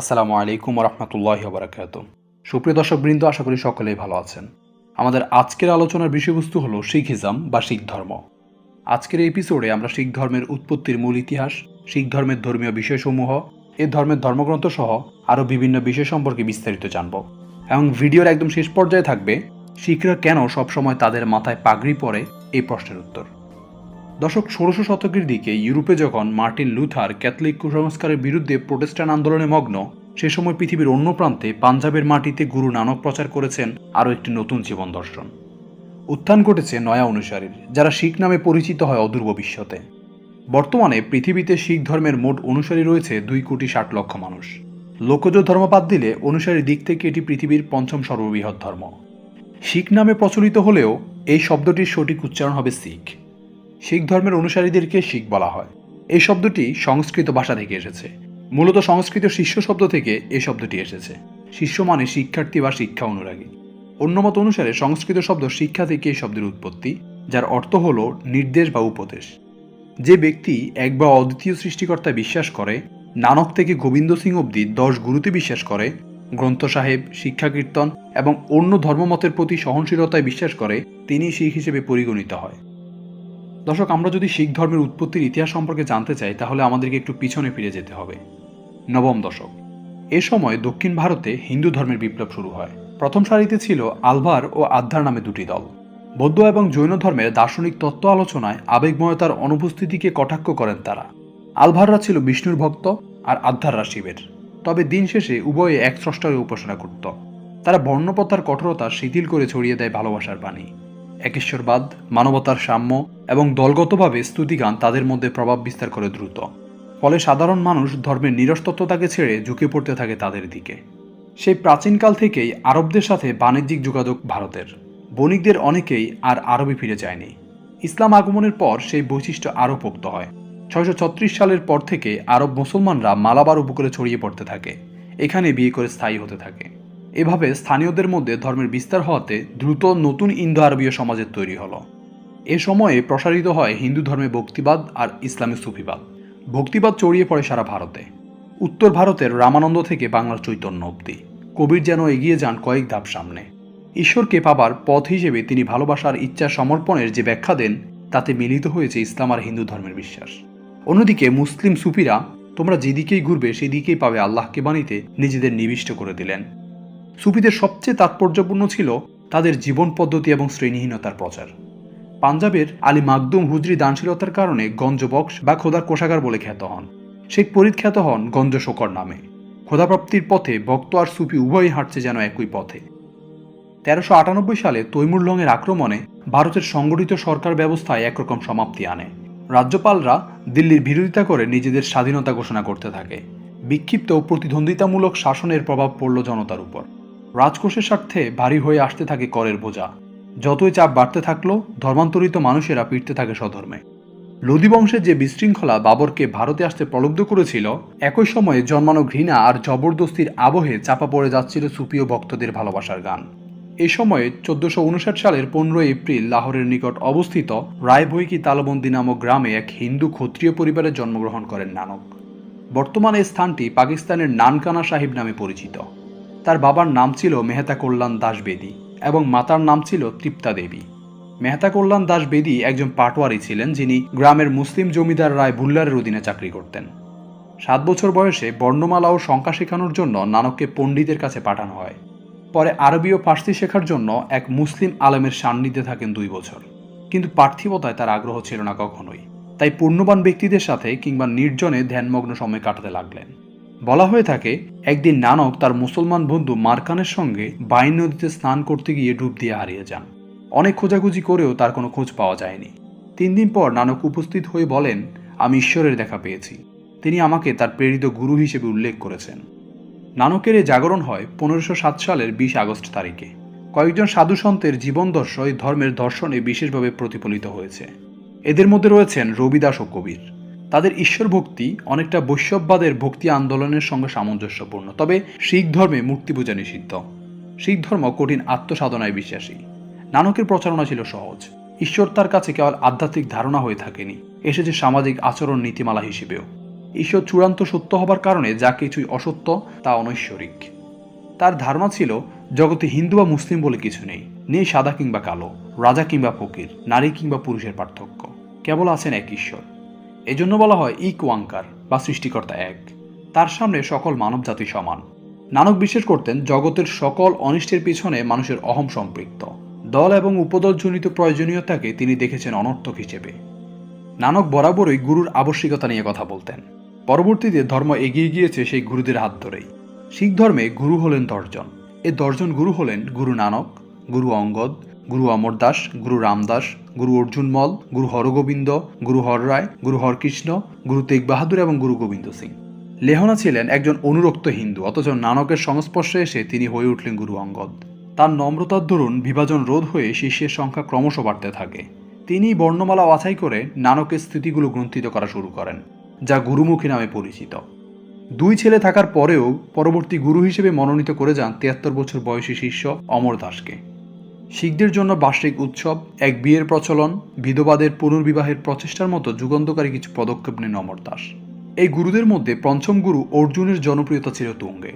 আসসালামু আলাইকুম রহমতুল্লাহি ওয়া সুপ্রিয় দর্শকবৃন্দ, আশা করি সকলেই ভালো আছেন। আমাদের আজকের আলোচনার বিষয়বস্তু হলো শিখিজম বা শিখ ধর্ম। আজকের এই এপিসোডে আমরা শিখ ধর্মের উৎপত্তির মূল ইতিহাস, শিখ ধর্মের ধর্মীয় বিষয়সমূহ, এই ধর্মের ধর্মগ্রন্থ সহ আরও বিভিন্ন বিষয় সম্পর্কে বিস্তারিত জানব। এবং ভিডিওর একদম শেষ পর্যায়ে থাকবে শিখরা কেন সবসময় তাদের মাথায় পাগড়ি পরে এই প্রশ্নের উত্তর। দশক ১৬০০ শতকের দিকে ইউরোপে যখন মার্টিন লুথার ক্যাথলিক কুসংস্কারের বিরুদ্ধে প্রোটেস্ট্যান্ট আন্দোলনে মগ্ন, সে সময় পৃথিবীর অন্য প্রান্তে পাঞ্জাবের মাটিতে গুরু নানক প্রচার করেছেন আরও একটি নতুন জীবন দর্শন। উত্থান ঘটেছে নয়া অনুসারীর, যারা শিখ নামে পরিচিত হয় অদূর ভবিষ্যতে। বর্তমানে পৃথিবীতে শিখ ধর্মের মোট অনুসারী রয়েছে ২,৬০,০০,০০০ মানুষ। লোকজ ধর্ম বাদ দিলে অনুসারীর দিক থেকে এটি পৃথিবীর পঞ্চম সর্ববৃহৎ ধর্ম। শিখ নামে প্রচলিত হলেও এই শব্দটির সঠিক উচ্চারণ হবে শিখ। শিখ ধর্মের অনুসারীদেরকে শিখ বলা হয়। এই শব্দটি সংস্কৃত ভাষা থেকে এসেছে। মূলত সংস্কৃত শিষ্য শব্দ থেকে এই শব্দটি এসেছে। শিষ্য মানে শিক্ষার্থী বা শিক্ষা অনুরাগী। অন্য মত অনুসারে সংস্কৃত শব্দ শিক্ষা থেকে এই শব্দের উৎপত্তি, যার অর্থ হল নির্দেশ বা উপদেশ। যে ব্যক্তি এক বা অদ্বিতীয় সৃষ্টিকর্তায় বিশ্বাস করে, নানক থেকে গোবিন্দ সিং অবধি ১০ গুরুতে বিশ্বাস করে, গ্রন্থ সাহেব, শিক্ষা কীর্তন এবং অন্য ধর্মমতের প্রতি সহনশীলতায় বিশ্বাস করে, তিনি শিখ হিসেবে পরিগণিত হয়। দর্শক, আমরা যদি শিখ ধর্মের উৎপত্তির ইতিহাস সম্পর্কে জানতে চাই, তাহলে আমাদেরকে একটু পিছনে ফিরে যেতে হবে। নবম দশক। এ সময় দক্ষিণ ভারতে হিন্দু ধর্মের বিপ্লব শুরু হয়। প্রথম সারিতে ছিল আলভার ও আধ্যার নামে দুটি দল। বৌদ্ধ এবং জৈন ধর্মের দার্শনিক তত্ত্ব আলোচনায় আবেগময়তার অনুপস্থিতিকে কটাক্ষ করেন তারা। আলভাররা ছিল বিষ্ণুর ভক্ত আর আধ্যাররা শিবের। তবে দিন শেষে উভয়ে এক স্রষ্টার উপাসনা করত। তারা বর্ণপ্রথার কঠোরতা শিথিল করে ছড়িয়ে দেয় ভালোবাসার বাণী। একেশ্বরবাদ, মানবতার সাম্য এবং দলগতভাবে স্তুতিগান তাদের মধ্যে প্রভাব বিস্তার করে দ্রুত। ফলে সাধারণ মানুষ ধর্মের নিরস্তত্বতাকে ছেড়ে ঝুঁকে পড়তে থাকে তাদের দিকে। সেই প্রাচীনকাল থেকেই আরবদের সাথে বাণিজ্যিক যোগাযোগ ভারতের। বণিকদের অনেকেই আর আরবে ফিরে যায়নি। ইসলাম আগমনের পর সেই বৈশিষ্ট্য আরও পোক্ত হয়। ৬৩৬ সালের পর থেকে আরব মুসলমানরা মালাবার উপকূলে ছড়িয়ে পড়তে থাকে, এখানে বিয়ে করে স্থায়ী হতে থাকে। এভাবে স্থানীয়দের মধ্যে ধর্মের বিস্তার হওয়াতে দ্রুত নতুন ইন্দো আরবীয় সমাজের তৈরি হলো। এ সময়ে প্রসারিত হয় হিন্দু ধর্মে ভক্তিবাদ আর ইসলামে সুফিবাদ। ভক্তিবাদ ছড়িয়ে পড়ে সারা ভারতে। উত্তর ভারতের রামানন্দ থেকে বাংলার চৈতন্য অবধি কবির যেন এগিয়ে যান কয়েক ধাপ সামনে। ঈশ্বরকে পাবার পথ হিসেবে তিনি ভালোবাসার ইচ্ছা সমর্পণের যে ব্যাখ্যা দেন, তাতে মিলিত হয়েছে ইসলাম আর হিন্দু ধর্মের বিশ্বাস। অন্যদিকে মুসলিম সুফিরা তোমরা যেদিকেই ঘুরবে সেদিকেই পাবে আল্লাহকে বাণীতে নিজেদের নিবিষ্ট করে দিলেন। সুফিদের সবচেয়ে তাৎপর্যপূর্ণ ছিল তাদের জীবন পদ্ধতি এবং শ্রেণীহীনতার প্রচার। পাঞ্জাবের আলী মাকদুম হুজরি দানশীলতার কারণে গঞ্জ বক্স বা খোদার কোষাগার বলে খ্যাত হন। শেখ ফরিদ খ্যাত হন গঞ্জ শোকর নামে। খোদাপ্রাপ্তির পথে ভক্ত আর সুফি উভয়ই হাঁটছে যেন একই পথে। ১৩৯৮ সালে তৈমুর লংয়ের আক্রমণে ভারতের সংগঠিত সরকার ব্যবস্থায় একরকম সমাপ্তি আনে। রাজ্যপালরা দিল্লির বিরোধিতা করে নিজেদের স্বাধীনতা ঘোষণা করতে থাকে। বিক্ষিপ্ত ও প্রতিদ্বন্দ্বিতামূলক শাসনের প্রভাব পড়ল জনতার উপর। রাজকোষের স্বার্থে ভারী হয়ে আসতে থাকে করের বোঝা। যতই চাপ বাড়তে থাকলো, ধর্মান্তরিত মানুষেরা ফিরতে থাকে স্বধর্মে। লোদি বংশের যে বিশৃঙ্খলা বাবরকে ভারতে আসতে প্রলুব্ধ করেছিল, একই সময়ে জন্মানো ঘৃণা আর জবরদস্তির আবহে চাপা পড়ে যাচ্ছিল সুফি ও ভক্তদের ভালোবাসার গান। এই সময়ে ১৪৫৯ সালের ১৫ এপ্রিল লাহোরের নিকট অবস্থিত রায়ভৈকি তালবন্দি নামক গ্রামে এক হিন্দু ক্ষত্রিয় পরিবারে জন্মগ্রহণ করেন নানক। বর্তমানে এই স্থানটি পাকিস্তানের নানকানা সাহিব নামে পরিচিত। তার বাবার নাম ছিল মেহতা কল্যাণ দাস বেদী এবং মাতার নাম ছিল তৃপ্তা দেবী। মেহতা কল্যাণ দাস বেদী একজন পাটোয়ারি ছিলেন, যিনি গ্রামের মুসলিম জমিদার রায় বুল্লারের অধীনে চাকরি করতেন। ৭ বছর বয়সে বর্ণমালা ও সংখ্যা শেখানোর জন্য নানককে পণ্ডিতের কাছে পাঠানো হয়। পরে আরবি ও ফার্সি শেখার জন্য এক মুসলিম আলেমের সান্নিধ্যে থাকেন ২ বছর। কিন্তু পার্থিবতায় তার আগ্রহ ছিল না কখনোই। তাই পুণ্যবান ব্যক্তিদের সাথে কিংবা নির্জনে ধ্যানমগ্ন সময় কাটাতে লাগলেন। বলা হয়ে থাকে, একদিন নানক তার মুসলমান বন্ধু মারকানের সঙ্গে বাইন নদীতে স্নান করতে গিয়ে ডুব দিয়ে হারিয়ে যান। অনেক খোঁজাখুঁজি করেও তার কোনো খোঁজ পাওয়া যায়নি। ৩ দিন পর নানক উপস্থিত হয়ে বলেন, আমি ঈশ্বরের দেখা পেয়েছি। তিনি আমাকে তার প্রেরিত গুরু হিসেবে উল্লেখ করেছেন। নানকের এই জাগরণ হয় ১৫০৭ সালের ২০ আগস্ট তারিখে। কয়েকজন সাধু সন্তের জীবনদর্শ এই ধর্মের দর্শনে বিশেষভাবে প্রতিফলিত হয়েছে। এদের মধ্যে রয়েছেন রবিদাস ও কবির। তাদের ঈশ্বর ভক্তি অনেকটা বৈষ্ণববাদের ভক্তি আন্দোলনের সঙ্গে সামঞ্জস্যপূর্ণ। তবে শিখ ধর্মে মূর্তি পূজা নিষিদ্ধ। শিখ ধর্ম কঠিন আত্মসাধনায় বিশ্বাসী। নানকের প্রচারণা ছিল সহজ। ঈশ্বর তার কাছে কেবল আধ্যাত্মিক ধারণা হয়ে থাকেনি, এসেছে সামাজিক আচরণ নীতিমালা হিসেবেও। ঈশ্বর চূড়ান্ত সত্য হবার কারণে যা কিছুই অসত্য তা অনৈশ্বরিক। তার ধারণা ছিল জগতে হিন্দু বা মুসলিম বলে কিছু নেই, নেই সাদা কিংবা কালো, রাজা কিংবা ফকির, নারী কিংবা পুরুষের পার্থক্য, কেবল আছেন এক ঈশ্বর। এজন্য বলা হয় ইক ওয়াঙ্কার বা সৃষ্টিকর্তা এক, তার সামনে সকল মানব জাতি সমান। নানক বিশ্বাস করতেন জগতের সকল অনিষ্টের পিছনে মানুষের অহম সম্পৃক্ত। দল এবং উপদলজনিত প্রয়োজনীয়তাকে তিনি দেখেছেন অনর্থক হিসেবে। নানক বরাবরই গুরুর আবশ্যিকতা নিয়ে কথা বলতেন। পরবর্তীতে ধর্ম এগিয়ে গিয়েছে সেই গুরুদের হাত ধরেই। শিখ ধর্মে গুরু হলেন 10 জন। এই 10 জন গুরু হলেন গুরু নানক, গুরু অঙ্গদ, গুরু অমরদাস, গুরু রামদাস, গুরু অর্জুন মল, গুরু হরগোবিন্দ, গুরু হররায়, গুরু হরকৃষ্ণ, গুরু তেগ বাহাদুর এবং গুরু গোবিন্দ সিং। লেহনা ছিলেন একজন অনুরক্ত হিন্দু, অথচ নানকের সংস্পর্শে এসে তিনি হয়ে উঠলেন গুরু অঙ্গদ। তার নম্রতার দরুন বিভাজন রোধ হয়ে শিষ্যের সংখ্যা ক্রমশ বাড়তে থাকে। তিনি বর্ণমালা বাছাই করে নানকের স্মৃতিগুলো গ্রন্থিত করা শুরু করেন, যা গুরুমুখী নামে পরিচিত। 2 ছেলে থাকার পরেও পরবর্তী গুরু হিসেবে মনোনীত করে যান 73 বছর বয়সী শিষ্য অমর দাসকে। শিখদের জন্য বার্ষিক উৎসব, এক বিয়ের প্রচলন, বিধবাদের পুনর্বিবাহের প্রচেষ্টার মতো যুগান্তকারী কিছু পদক্ষেপ নেন অমর দাস। এই গুরুদের মধ্যে পঞ্চম গুরু অর্জুনের জনপ্রিয়তা ছিল তুঙ্গে।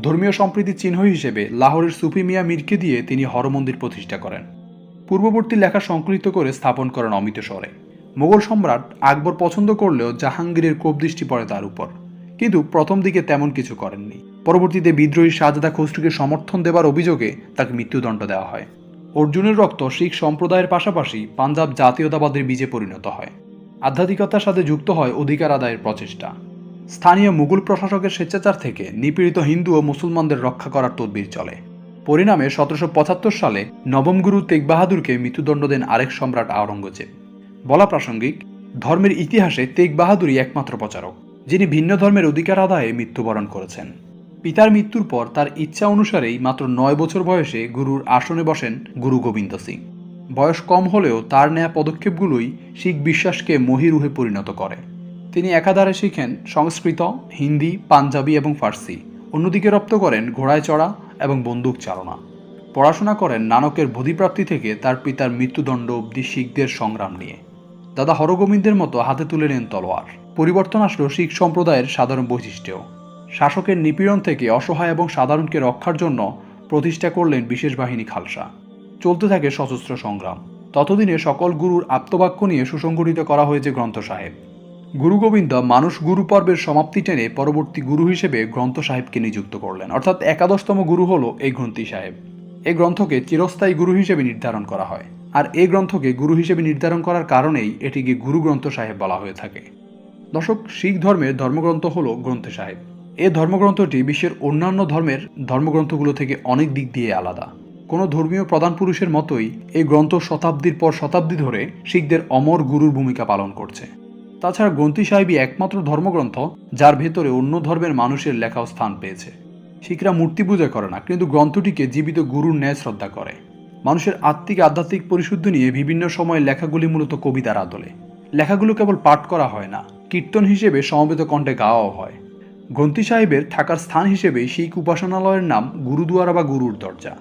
ধর্মীয় সম্প্রীতির চিহ্ন হিসেবে লাহোরের সুফি মিয়া মীরকে দিয়ে তিনি হরমন্দির প্রতিষ্ঠা করেন। পূর্ববর্তী লেখা সংকলিত করে স্থাপন করেন অমৃতসরে। মোগল সম্রাট আকবর পছন্দ করলেও জাহাঙ্গীরের কোপ দৃষ্টি পড়ে তার উপর, কিন্তু প্রথম দিকে তেমন কিছু করেননি। পরবর্তীতে বিদ্রোহী শাহজাদা খসরুকে সমর্থন দেবার অভিযোগে তাকে মৃত্যুদণ্ড দেওয়া হয়। অর্জুনের রক্ত শিখ সম্প্রদায়ের পাশাপাশি পাঞ্জাব জাতীয়তাবাদের বীজে পরিণত হয়। আধ্যাত্মিকতার সাথে যুক্ত হয় অধিকার আদায়ের প্রচেষ্টা। স্থানীয় মুঘল প্রশাসকের স্বেচ্ছাচার থেকে নিপীড়িত হিন্দু ও মুসলমানদের রক্ষা করার তদবির চলে। পরিণামে 1775 সালে নবম গুরু তেগ বাহাদুরকে মৃত্যুদণ্ড দেন আরেক সম্রাট আওরঙ্গজেব। বলা প্রাসঙ্গিক, ধর্মের ইতিহাসে তেগ বাহাদুরই একমাত্র প্রচারক যিনি ভিন্ন ধর্মের অধিকার আদায়ে মৃত্যুবরণ করেছেন। পিতার মৃত্যুর পর তার ইচ্ছা অনুসারেই মাত্র 9 বছর বয়সে গুরুর আসনে বসেন গুরু গোবিন্দ সিং। বয়স কম হলেও তার নেয়া পদক্ষেপগুলোই শিখ বিশ্বাসকে মহিরুহে পরিণত করে। তিনি একাধারে শিখেন সংস্কৃত, হিন্দি, পাঞ্জাবি এবং ফার্সি, অন্যদিকে রপ্ত করেন ঘোড়ায় চড়া এবং বন্দুক চালনা। পড়াশোনা করেন নানকের বোধিপ্রাপ্তি থেকে তার পিতার মৃত্যুদণ্ড অবধি শিখদের সংগ্রাম নিয়ে। দাদা হরগোবিন্দের মতো হাতে তুলে নেন তলোয়ার। পরিবর্তন আসলো শিখ সম্প্রদায়ের সাধারণ বৈশিষ্ট্যেও। শাসকের নিপীড়ন থেকে অসহায় এবং সাধারণকে রক্ষার জন্য প্রতিষ্ঠা করলেন বিশেষ বাহিনী খালসা। চলতে থাকে সশস্ত্র সংগ্রাম। ততদিনে সকল গুরুর আপ্তবাক্য নিয়ে সুসংগঠিত করা হয়েছে গ্রন্থ সাহেব। গুরু গোবিন্দ মানুষ গুরু পর্বের সমাপ্তি টেনে পরবর্তী গুরু হিসেবে গ্রন্থ সাহেবকে নিযুক্ত করলেন, অর্থাৎ 11তম গুরু হল এই গ্রন্থি সাহেব। এই গ্রন্থকে চিরস্থায়ী গুরু হিসেবে নির্ধারণ করা হয়, আর এই গ্রন্থকে গুরু হিসেবে নির্ধারণ করার কারণেই এটিকে গুরু গ্রন্থ সাহেব বলা হয়ে থাকে। দর্শক, শিখ ধর্মের ধর্মগ্রন্থ হল গ্রন্থে সাহেব। এই ধর্মগ্রন্থটি বিশ্বের অন্যান্য ধর্মের ধর্মগ্রন্থগুলো থেকে অনেক দিক দিয়ে আলাদা। কোনো ধর্মীয় প্রধান পুরুষের মতোই এই গ্রন্থ শতাব্দীর পর শতাব্দী ধরে শিখদের অমর গুরুর ভূমিকা পালন করছে। তাছাড়া গ্রন্থি সাহেবই একমাত্র ধর্মগ্রন্থ যার ভেতরে অন্য ধর্মের মানুষের লেখাও স্থান পেয়েছে। শিখরা মূর্তি পূজা করে না, কিন্তু গ্রন্থটিকে জীবিত গুরুর ন্যায় শ্রদ্ধা করে। মানুষের আত্মিক আধ্যাত্মিক পরিশুদ্ধি নিয়ে বিভিন্ন সময় লেখাগুলি মূলত কবিতার আদলে। লেখাগুলো কেবল পাঠ করা হয় না, কীর্তন হিসেবে সমবেত কণ্ঠে গাওয়াও হয়। গ্রন্থি সাহেবের থাকার স্থান হিসেবে শিখ উপাসনালয়ের নাম গুরুদুয়ারা বা গুরুর দরজা।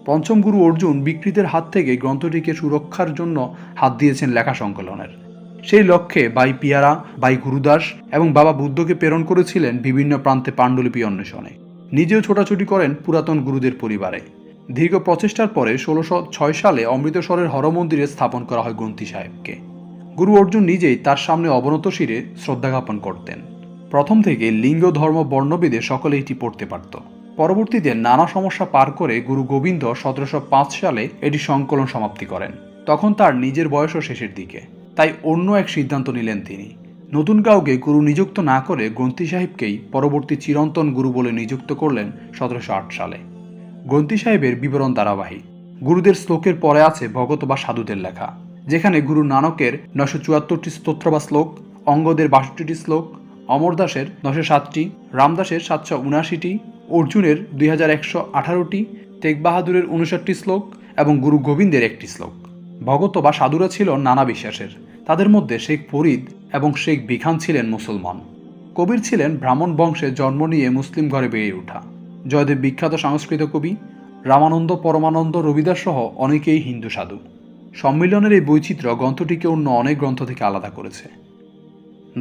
পঞ্চম গুরু অর্জুন বিকৃতের হাত থেকে গ্রন্থটিকে সুরক্ষার জন্য হাত দিয়েছেন লেখা সংকলনের। সেই লক্ষ্যে ভাই পিয়ারা, ভাই গুরুদাস এবং বাবা বুদ্ধকে প্রেরণ করেছিলেন বিভিন্ন প্রান্তে পাণ্ডুলিপি অন্বেষণে। নিজেও ছোটাছুটি করেন পুরাতন গুরুদের পরিবারে। দীর্ঘ প্রচেষ্টার পরে 1606 সালে অমৃতসরের হরমন্দিরে স্থাপন করা হয় গ্রন্থি সাহেবকে। গুরু অর্জুন নিজেই তার সামনে অবনত শিরে শ্রদ্ধা জ্ঞাপন করতেন। প্রথম থেকে লিঙ্গ, ধর্ম, বর্ণভেদে সকলে এটি পড়তে পারত। পরবর্তীতে নানা সমস্যা পার করে গুরু গোবিন্দ 1705 সালে এটি সংকলন সমাপ্তি করেন। তখন তার নিজের বয়সও শেষের দিকে, তাই অন্য এক সিদ্ধান্ত নিলেন তিনি। নতুন কাউকে গুরু নিযুক্ত না করে গ্রন্থি সাহেবকেই পরবর্তী চিরন্তন গুরু বলে নিযুক্ত করলেন 1708 সালে। গ্রন্থি সাহেবের বিবরণ ধারাবাহিক। গুরুদের শ্লোকের পরে আছে ভগত বা সাধুদের লেখা, যেখানে গুরু নানকের 974টি স্তোত্র বা শ্লোক, অঙ্গদের 62টি শ্লোক, অমর দাসের 907টি, রামদাসের 779টি, অর্জুনের 2118টি, তেগ বাহাদুরের 59টি শ্লোক এবং গুরু গোবিন্দের 1টি শ্লোক। ভগত বা সাধুরা ছিল নানা বিশ্বাসের। তাদের মধ্যে শেখ ফরিদ এবং শেখ বিখান ছিলেন মুসলমান। কবির ছিলেন ব্রাহ্মণ বংশে জন্ম নিয়ে মুসলিম ঘরে বেড়ে ওঠা। জয়দেব বিখ্যাত সংস্কৃত কবি, রামানন্দ, পরমানন্দ, রবিদাস সহ অনেকেই হিন্দু সাধু। সম্মিলনের এই বৈচিত্র্য গ্রন্থটিকে অন্য অনেক গ্রন্থ থেকে আলাদা করেছে।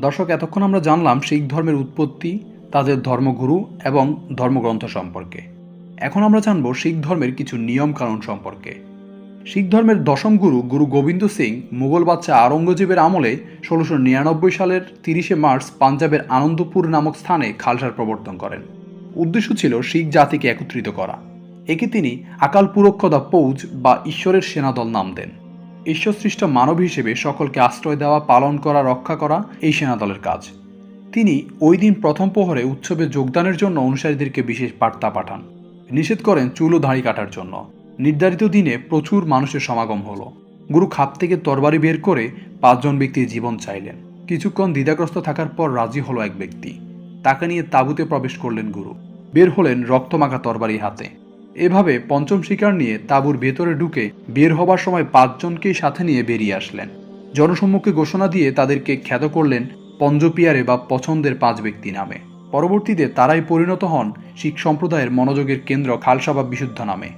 দর্শক, এতক্ষণ আমরা জানলাম শিখ ধর্মের উৎপত্তি, তাদের ধর্মগুরু এবং ধর্মগ্রন্থ সম্পর্কে। এখন আমরা জানব শিখ ধর্মের কিছু নিয়ম কানুন সম্পর্কে। শিখ ধর্মের দশম গুরু গুরু গোবিন্দ সিং মুঘল বাদশাহ আওরঙ্গজেবের আমলে 1699 সালের 30শে মার্চ পাঞ্জাবের আনন্দপুর নামক স্থানে খালসার প্রবর্তন করেন। উদ্দেশ্য ছিল শিখ জাতিকে একত্রিত করা। একে তিনি আকাল পুরক্ষ দা ফৌজ বা ঈশ্বরের সেনাদল নাম দেন। ঈশ্বরসৃষ্ট মানব হিসেবে সকলকে আশ্রয় দেওয়া, পালন করা, রক্ষা করা এই সেনাদলের কাজ। তিনি ওই দিন প্রথম প্রহরে উৎসবে যোগদানের জন্য অনুসারীদেরকে বিশেষ বার্তা পাঠান। নিষেধ করেন চুল ও দাড়ি কাটার জন্য। নির্ধারিত দিনে প্রচুর মানুষের সমাগম হলো। গুরু খাপ থেকে তরবারি বের করে 5 জন ব্যক্তির জীবন চাইলেন। কিছুক্ষণ দ্বিধাগ্রস্ত থাকার পর রাজি হলো এক ব্যক্তি। তাকে নিয়ে তাঁবুতে প্রবেশ করলেন গুরু। বের হলেন রক্তমাখা তরবারি হাতে। এভাবে পঞ্চম শিকার নিয়ে তাঁবুর ভেতরে ঢুকে বের হবার সময় 5 জনকেই সাথে নিয়ে বেরিয়ে আসলেন। জনসম্মুখে ঘোষণা দিয়ে তাদেরকে খ্যাত করলেন পঞ্জপিয়ারে বা পছন্দের 5 ব্যক্তি নামে। পরবর্তীতে তারাই পরিণত হন শিখ সম্প্রদায়ের মনোযোগের কেন্দ্র খালসা বা বিশুদ্ধ নামে।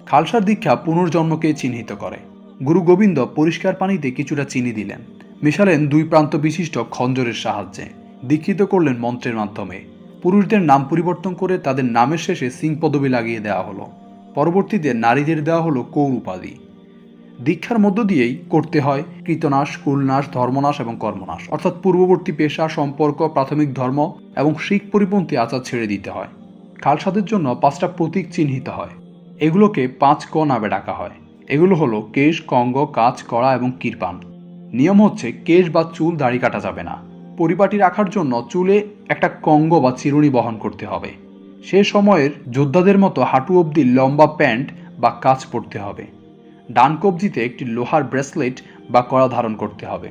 খালসার দীক্ষা পুনর্জন্মকে চিহ্নিত করে। গুরু গোবিন্দ পরিষ্কার পানিতে কিছুটা চিনি দিলেন, মেশালেন 2 প্রান্ত বিশিষ্ট খঞ্জরের সাহায্যে, দীক্ষিত করলেন মন্ত্রের মাধ্যমে। পুরুষদের নাম পরিবর্তন করে তাদের নামের শেষে সিং পদবি লাগিয়ে দেওয়া হলো। পরবর্তীতে নারীদের দেওয়া হলো কৌর উপাধি। দীক্ষার মধ্য দিয়েই করতে হয় কৃতনাশ, কুলনাশ, ধর্মনাশ এবং কর্মনাশ, অর্থাৎ পূর্ববর্তী পেশা, সম্পর্ক, প্রাথমিক ধর্ম এবং শিখ পরিপন্থী আচার ছেড়ে দিতে হয়। খালসাদের জন্য 5টা প্রতীক চিহ্নিত হয়। এগুলোকে 5 ক নামে ডাকা হয়। এগুলো হলো কেশ, কঙ্গ, কাচ, কড়া এবং কিরপান। নিয়ম হচ্ছে কেশ বা চুল দাড়ি কাটা যাবে না। পরিপাটি রাখার জন্য চুলে একটা কঙ্গ বা চিরুনি বহন করতে হবে। সে সময়ের যোদ্ধাদের মতো হাঁটু অবধি লম্বা প্যান্ট বা কাচ পরতে হবে। ডান কবজিতে একটি লোহার ব্রেসলেট বা কড়া ধারণ করতে হবে।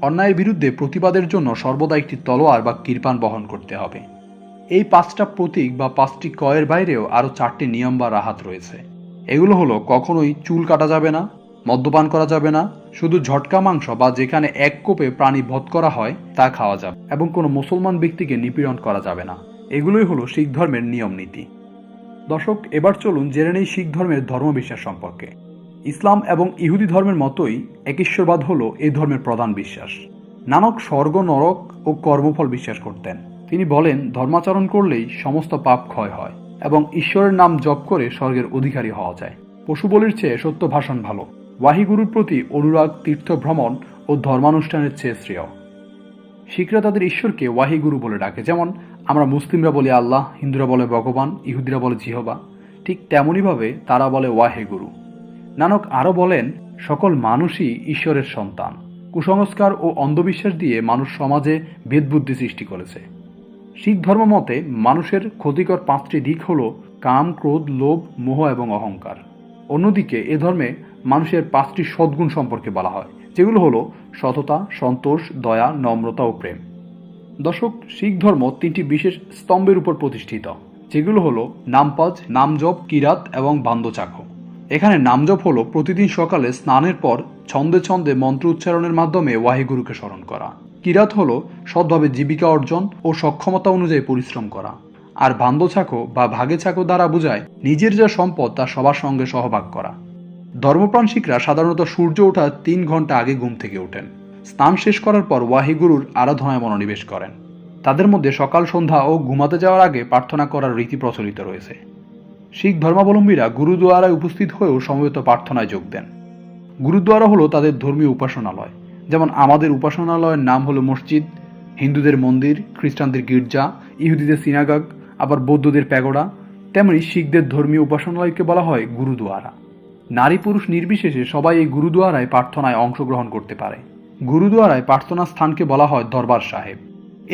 অন্যায়ের বিরুদ্ধে প্রতিবাদের জন্য সর্বদা একটি তলোয়ার বা কিরপান বহন করতে হবে। এই 5টা প্রতীক বা 5টি কয়ের বাইরেও আরও 4টি নিয়ম বা রাহাত রয়েছে। এগুলো হলো কখনোই চুল কাটা যাবে না, মদ্যপান করা যাবে না, শুধু ঝটকা মাংস বা যেখানে এক কোপে প্রাণী বধ করা হয় তা খাওয়া যাবে, এবং কোনো মুসলমান ব্যক্তিকে নিপীড়ন করা যাবে না। এগুলোই হলো শিখ ধর্মের নিয়ম নীতি। দর্শক, এবার চলুন জেনে নেই শিখ ধর্মের ধর্মবিশ্বাস সম্পর্কে। ইসলাম এবং ইহুদি ধর্মের মতোই একেশ্বরবাদ হলো এই ধর্মের প্রধান বিশ্বাস। নানক স্বর্গ, নরক ও কর্মফল বিশ্বাস করতেন। তিনি বলেন, ধর্মাচরণ করলেই সমস্ত পাপ ক্ষয় হয় এবং ঈশ্বরের নাম জপ করে স্বর্গের অধিকারী হওয়া যায়। পশু বলির চেয়ে সত্য ভাষণ ভালো। ওয়াহিগুরুর প্রতি অনুরাগ তীর্থ ভ্রমণ ও ধর্মানুষ্ঠানের চেয়ে শ্রেয়। শিখরা তাদের ঈশ্বরকে ওয়াহিগুরু বলে ডাকে। যেমন আমরা মুসলিমরা বলি আল্লাহ, হিন্দুরা বলে ভগবান, ইহুদিরা বলে জিহবা, ঠিক তেমনইভাবে তারা বলে ওয়াহিগুরু। নানক আরও বলেন, সকল মানুষই ঈশ্বরের সন্তান। কুসংস্কার ও অন্ধবিশ্বাস দিয়ে মানুষ সমাজে ভেদবুদ্ধি সৃষ্টি করেছে। শিখ ধর্ম মতে মানুষের ক্ষতিকর 5টি দিক হল কাম, ক্রোধ, লোভ, মোহ এবং অহংকার। অন্যদিকে এ ধর্মে মানুষের 5টি সদ্গুণ সম্পর্কে বলা হয়, যেগুলো হলো সততা, সন্তোষ, দয়া, নম্রতা ও প্রেম। দর্শক, শিখ ধর্ম 3টি বিশেষ স্তম্ভের উপর প্রতিষ্ঠিত, যেগুলো হলো নামপাজ, নামজপ, কিরাত এবং বান্দচাখো। এখানে নামজপ হলো প্রতিদিন সকালে স্নানের পর ছন্দে ছন্দে মন্ত্র উচ্চারণের মাধ্যমে ওয়াহিগুরুকে স্মরণ করা। কিরাত হলো সৎভাবে জীবিকা অর্জন ও সক্ষমতা অনুযায়ী পরিশ্রম করা। আর বান্দচাখো বা ভাগে চাকো দ্বারা বোঝায় নিজের যা সম্পদ তা সবার সঙ্গে সহভাগ করা। ধর্মপ্রাণ শিখরা সাধারণত সূর্য ওঠার 3 ঘন্টা আগে ঘুম থেকে ওঠেন। স্নান শেষ করার পর ওয়াহিগুরুর আরাধনায় মনোনিবেশ করেন। তাদের মধ্যে সকাল, সন্ধ্যা ও ঘুমাতে যাওয়ার আগে প্রার্থনা করার রীতি প্রচলিত রয়েছে। শিখ ধর্মাবলম্বীরা গুরুদুয়ারায় উপস্থিত হয়েও সমবেত প্রার্থনায় যোগ দেন। গুরুদুয়ারা হলো তাদের ধর্মীয় উপাসনালয়। যেমন আমাদের উপাসনালয়ের নাম হলো মসজিদ, হিন্দুদের মন্দির, খ্রিস্টানদের গির্জা, ইহুদিদের সিনাগগ, আবার বৌদ্ধদের প্যাগোডা। তেমনি শিখদের ধর্মীয় উপাসনালয়কে বলা হয় গুরুদুয়ারা। নারী পুরুষ নির্বিশেষে সবাই এই গুরুদুয়ারায় প্রার্থনায় অংশগ্রহণ করতে পারে। গুরুদুয়ারায় প্রার্থনা স্থানকে বলা হয় দরবার সাহেব।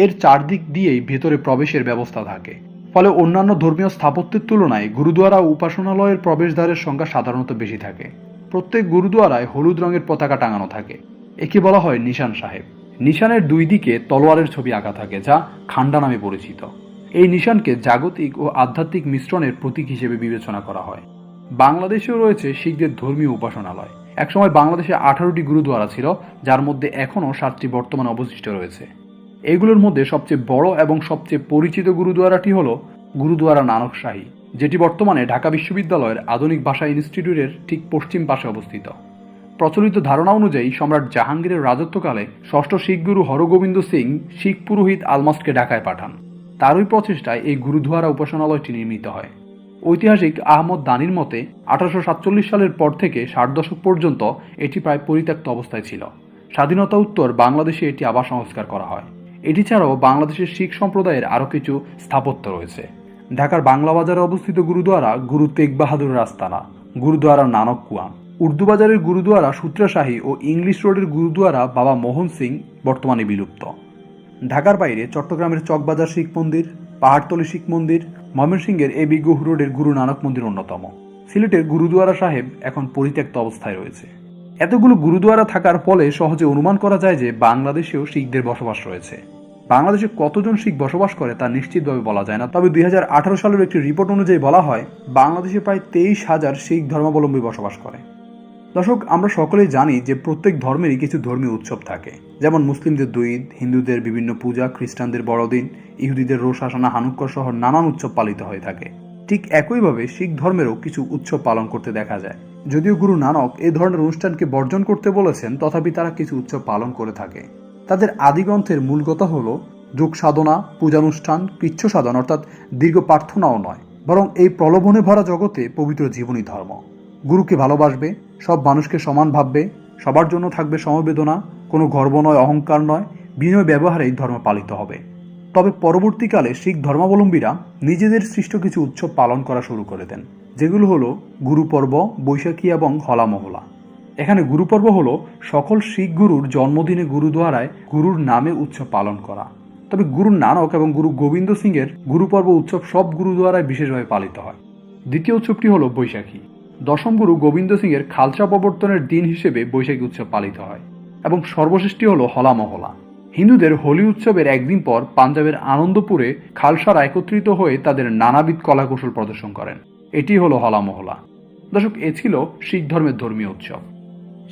এর 4 দিক দিয়েই ভেতরে প্রবেশের ব্যবস্থা থাকে। ফলে অন্যান্য ধর্মীয় স্থাপত্যের তুলনায় গুরুদুয়ারা ও উপাসনালয়ের প্রবেশদ্বারের সংখ্যা সাধারণত বেশি থাকে। প্রত্যেক গুরুদুয়ারায় হলুদ রঙের পতাকা টাঙানো থাকে। একে বলা হয় নিশান সাহেব। নিশানের 2 দিকে তলোয়ারের ছবি আঁকা থাকে, যা খান্ডা নামে পরিচিত। এই নিশানকে জাগতিক ও আধ্যাত্মিক মিশ্রণের প্রতীক হিসেবে বিবেচনা করা হয়। বাংলাদেশেও রয়েছে শিখদের ধর্মীয় উপাসনালয়। একসময় বাংলাদেশে 18টি গুরুদুয়ারা ছিল, যার মধ্যে এখনও 7টি বর্তমানে অবশিষ্ট রয়েছে। এগুলোর মধ্যে সবচেয়ে বড় এবং সবচেয়ে পরিচিত গুরুদুয়ারাটি হল গুরুদুয়ারা নানক শাহী, যেটি বর্তমানে ঢাকা বিশ্ববিদ্যালয়ের আধুনিক ভাষা ইনস্টিটিউটের ঠিক পশ্চিম পাশে অবস্থিত। প্রচলিত ধারণা অনুযায়ী সম্রাট জাহাঙ্গীরের রাজত্বকালে ষষ্ঠ শিখ গুরু হরগোবিন্দ সিং শিখ পুরোহিত আলমাস্টকে ঢাকায় পাঠান। তারই প্রচেষ্টায় এই গুরুদুয়ারা উপাসনালয়টি নির্মিত হয়। ঐতিহাসিক আহমদ দানির মতে 1847 সালের পর থেকে 60 দশক পর্যন্ত এটি প্রায় পরিত্যক্ত অবস্থায় ছিল। স্বাধীনতা উত্তর বাংলাদেশে এটি আবার সংস্কার করা হয়। এটি ছাড়াও বাংলাদেশের শিখ সম্প্রদায়ের আরও কিছু স্থাপত্য রয়েছে। ঢাকার বাংলা বাজারে অবস্থিত গুরুদুয়ারা গুরু তেগ বাহাদুর আস্তানা, গুরুদুয়ারা নানক কুয়াম, উর্দু বাজারের গুরুদুয়ারা সূত্রাশাহী ও ইংলিশ রোডের গুরুদুয়ারা বাবা মোহন সিং বর্তমানে বিলুপ্ত। ঢাকার বাইরে চট্টগ্রামের চকবাজার শিখ মন্দির, পাহাড়তলী শিখ মন্দির, ময়মনসিংহের এবি গুহ রোডের গুরু নানক মন্দির অন্যতম। সিলেটের গুরুদুয়ারা সাহেব এখন পরিত্যক্ত অবস্থায় রয়েছে। এতগুলো গুরুদুয়ারা থাকার ফলে সহজে অনুমান করা যায় যে বাংলাদেশেও শিখদের বসবাস রয়েছে। বাংলাদেশে কতজন শিখ বসবাস করে তা নিশ্চিতভাবে বলা যায় না, তবে 2018 সালের একটি রিপোর্ট অনুযায়ী বলা হয় বাংলাদেশে প্রায় 23,000 শিখ ধর্মাবলম্বী বসবাস করে। দর্শক, আমরা সকলেই জানি যে প্রত্যেক ধর্মেরই কিছু ধর্মীয় উৎসব থাকে, যেমন মুসলিমদের দুই ঈদ, হিন্দুদের বিভিন্ন পূজা, খ্রিস্টানদের বড়দিন, ইহুদিদের রোশ হাসানা, হানুক্কা সহ নানান উৎসব পালিত হয়ে থাকে। ঠিক একইভাবে শিখ ধর্মেরও কিছু উৎসব পালন করতে দেখা যায়। যদিও গুরু নানক এই ধরনের অনুষ্ঠানকে বর্জন করতে বলেছেন, তথাপি তারা কিছু উৎসব পালন করে থাকে। তাদের আদিগ্রন্থের মূল কথা হল যোগ সাধনা, পূজানুষ্ঠান, কৃচ্ছ সাধন অর্থাৎ দীর্ঘ প্রার্থনাও নয়, বরং এই প্রলোভনে ভরা জগতে পবিত্র জীবনী ধর্ম। গুরুকে ভালোবাসবে, সব মানুষকে সমান ভাববে, সবার জন্য থাকবে সমবেদনা, কোনো গর্ব নয়, অহংকার নয়, বিনয় ব্যবহারে এই ধর্ম পালিত হবে। তবে পরবর্তীকালে শিখ ধর্মাবলম্বীরা নিজেদের সৃষ্ট কিছু উৎসব পালন করা শুরু করে দেন, যেগুলো হলো গুরুপর্ব, বৈশাখী এবং হলা মহলা। এখানে গুরুপর্ব হলো সকল শিখ গুরুর জন্মদিনে গুরুদুয়ারায় গুরুর নামে উৎসব পালন করা। তবে গুরু নানক এবং গুরু গোবিন্দ সিংয়ের গুরুপর্ব উৎসব সব গুরুদুয়ারায় বিশেষভাবে পালিত হয়। দ্বিতীয় উৎসবটি হলো বৈশাখী। দশম গুরু গোবিন্দ সিংয়ের খালসা প্রবর্তনের দিন হিসেবে বৈশাখী উৎসব পালিত হয়। এবং সর্বশেষটি হলো হলা মহলা। হিন্দুদের হোলি উৎসবের একদিন পর পাঞ্জাবের আনন্দপুরে খালসারা একত্রিত হয়ে তাদের নানাবিধ কলাকৌশল প্রদর্শন করেন। এটি হলো হলা মহলা। দর্শক, এ ছিল শিখ ধর্মের ধর্মীয় উৎসব।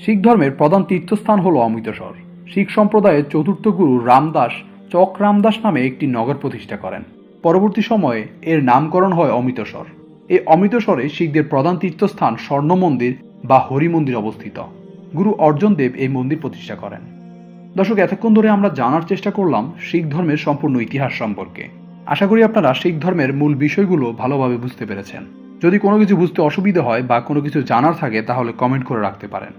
শিখ ধর্মের প্রধান তীর্থস্থান হল অমৃতসর। শিখ সম্প্রদায়ের চতুর্থ গুরু রামদাস চক রামদাস নামে একটি নগর প্রতিষ্ঠা করেন। পরবর্তী সময়ে এর নামকরণ হয় অমৃতসর। এই অমৃতসরে শিখদের প্রধান তীর্থস্থান স্বর্ণ মন্দির বা হরি মন্দির অবস্থিত। গুরু অর্জুন দেব এই মন্দির প্রতিষ্ঠা করেন। দর্শক, এতক্ষণ ধরে আমরা জানার চেষ্টা করলাম শিখ ধর্মের সম্পূর্ণ ইতিহাস সম্পর্কে। আশা করি আপনারা শিখ ধর্মের মূল বিষয়গুলো ভালোভাবে বুঝতে পেরেছেন। যদি কোনো কিছু বুঝতে অসুবিধা হয় বা কোনো কিছু জানার থাকে তাহলে কমেন্ট করে রাখতে পারেন।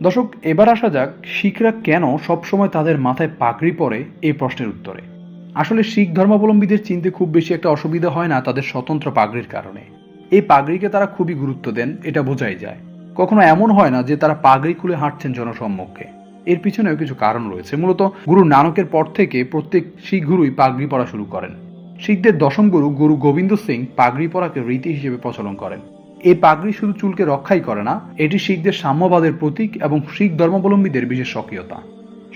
দর্শক, এবার আসা যাক শিখরা কেন সবসময় তাদের মাথায় পাগড়ি পরে এই প্রশ্নের উত্তরে। আসলে শিখ ধর্মাবলম্বীদের চিনতে খুব বেশি একটা অসুবিধা হয় না তাদের স্বতন্ত্র পাগড়ির কারণে। এই পাগড়িকে তারা খুবই গুরুত্ব দেন, এটা বোঝাই যায়। কখনো এমন হয় না যে তারা পাগড়ি খুলে হাঁটছেন জনসম্মুখে। এর পিছনেও কিছু কারণ রয়েছে। মূলত গুরু নানকের পর থেকে প্রত্যেক শিখ গুরুই পাগড়ি পরা শুরু করেন। শিখদের দশম গুরু গুরু গোবিন্দ সিং পাগড়ি পরাকে রীতি হিসেবে প্রচলন করেন। এই পাগড়ি শুধু চুলকে রক্ষাই করে না, এটি শিখদের সাম্যবাদের প্রতীক এবং শিখ ধর্মাবলম্বীদের বিশেষ স্বকীয়তা।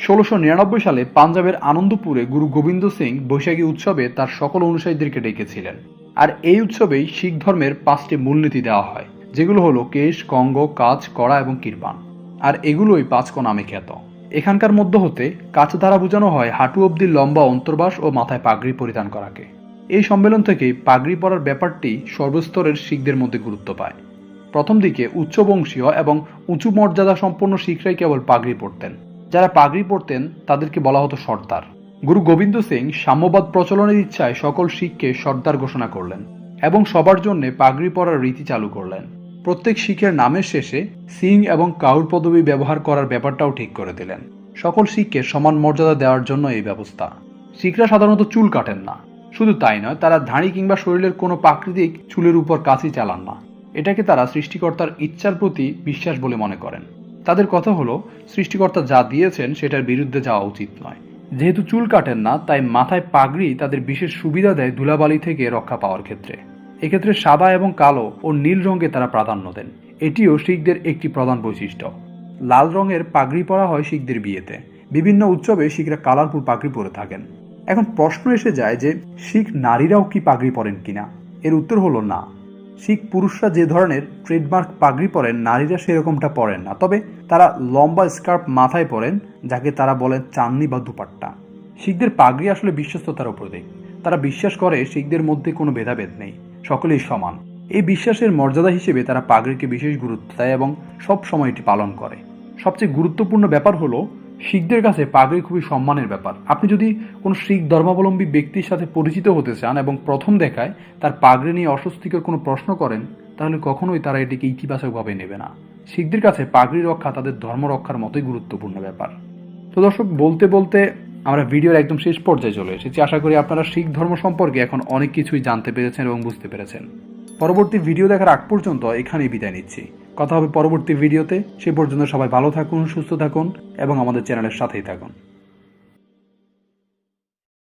1699 সালে পাঞ্জাবের আনন্দপুরে গুরু গোবিন্দ সিং বৈশাখী উৎসবে তার সকল অনুসারীদেরকে ডেকেছিলেন। আর এই উৎসবেই শিখ ধর্মের 5টি মূলনীতি দেওয়া হয়, যেগুলো হলো কেশ, কঙ্গ, কাচ, কড়া এবং কিরপান। আর এগুলোই 5 ক নামে খ্যাত। এখানকার মধ্য হতে কাচ দ্বারা বোঝানো হয় হাঁটু অবধি লম্বা অন্তর্বাস ও মাথায় পাগড়ি পরিধান করাকে। এই সম্মেলন থেকেই পাগড়ি পরার ব্যাপারটি সর্বস্তরের শিখদের মধ্যে গুরুত্ব পায়। প্রথম দিকে উচ্চবংশীয় এবং উঁচু মর্যাদা সম্পন্ন শিখরাই কেবল পাগড়ি পরতেন। যারা পাগড়ি পরতেন তাদেরকে বলা হতো সর্দার। গুরু গোবিন্দ সিং সাম্যবাদ প্রচলনের ইচ্ছায় সকল শিখকে সর্দার ঘোষণা করলেন এবং সবার জন্য পাগড়ি পরার রীতি চালু করলেন। প্রত্যেক শিখের নামের শেষে সিং এবং কাউর পদবি ব্যবহার করার ব্যাপারটাও ঠিক করে দিলেন। সকল শিখকে সমান মর্যাদা দেওয়ার জন্য এই ব্যবস্থা। শিখরা সাধারণত চুল কাটেন না। শুধু তাই নয়, তারা দাড়ি কিংবা শরীরের কোনো প্রাকৃতিক চুলের উপর কাঁচি চালান না। এটাকে তারা সৃষ্টিকর্তার ইচ্ছার প্রতি বিশ্বাস বলে মনে করেন। তাদের কথা হলো সৃষ্টিকর্তা যা দিয়েছেন সেটার বিরুদ্ধে যাওয়া উচিত নয়। যেহেতু চুল কাটেন না, তাই মাথায় পাগড়ি তাদের বিশেষ সুবিধা দেয় ধুলাবালি থেকে রক্ষা পাওয়ার ক্ষেত্রে। এক্ষেত্রে সাদা এবং কালো ও নীল রঙকে তারা প্রাধান্য দেন। এটিও শিখদের একটি প্রধান বৈশিষ্ট্য। লাল রঙের পাগড়ি পরা হয় শিখদের বিয়েতে। বিভিন্ন উৎসবে শিখরা কালারফুল পাগড়ি পরে থাকেন। এখন প্রশ্ন এসে যায় যে শিখ নারীরাও কি পাগড়ি পরেন কিনা। এর উত্তর হলো না। শিখ পুরুষরা যে ধরনের ট্রেডমার্ক পাগড়ি পরেন, নারীরা সেরকমটা পরেন না। তবে তারা লম্বা স্কার্ফ মাথায় পরেন, যাকে তারা বলেন চান্নি বা দুপাট্টা। শিখদের পাগড়ি আসলে বিশ্বস্ততার প্রতীক। তারা বিশ্বাস করে শিখদের মধ্যে কোনো ভেদাভেদ নেই, সকলেই সমান। এই বিশ্বাসের মর্যাদা হিসেবে তারা পাগড়িকে বিশেষ গুরুত্ব দেয় এবং সব সময় এটি পালন করে। সবচেয়ে গুরুত্বপূর্ণ ব্যাপার হলো শিখদের কাছে পাগড়ি খুবই সম্মানের ব্যাপার। আপনি যদি কোনো শিখ ধর্মাবলম্বী ব্যক্তির সাথে পরিচিত হতে চান এবং প্রথম দেখায় তার পাগড়ি নিয়ে অস্বস্তিকর কোনো প্রশ্ন করেন, তাহলে কখনোই তারা এটিকে ইতিবাচকভাবে নেবে না। শিখদের কাছে পাগড়ি রক্ষা তাদের ধর্ম রক্ষার মতোই গুরুত্বপূর্ণ ব্যাপার। তো দর্শক, বলতে বলতে আমরা ভিডিওর একদম শেষ পর্যায়ে চলে এসেছি। আশা করি আপনারা শিখ ধর্ম সম্পর্কে এখন অনেক কিছুই জানতে পেরেছেন এবং বুঝতে পেরেছেন। পরবর্তী ভিডিও দেখার আগ পর্যন্ত এখানেই বিদায় নিচ্ছি। কথা হবে পরবর্তী ভিডিওতে। সে পর্যন্ত সবাই ভালো থাকুন, সুস্থ থাকুন এবং আমাদের চ্যানেলের সাথেই থাকুন।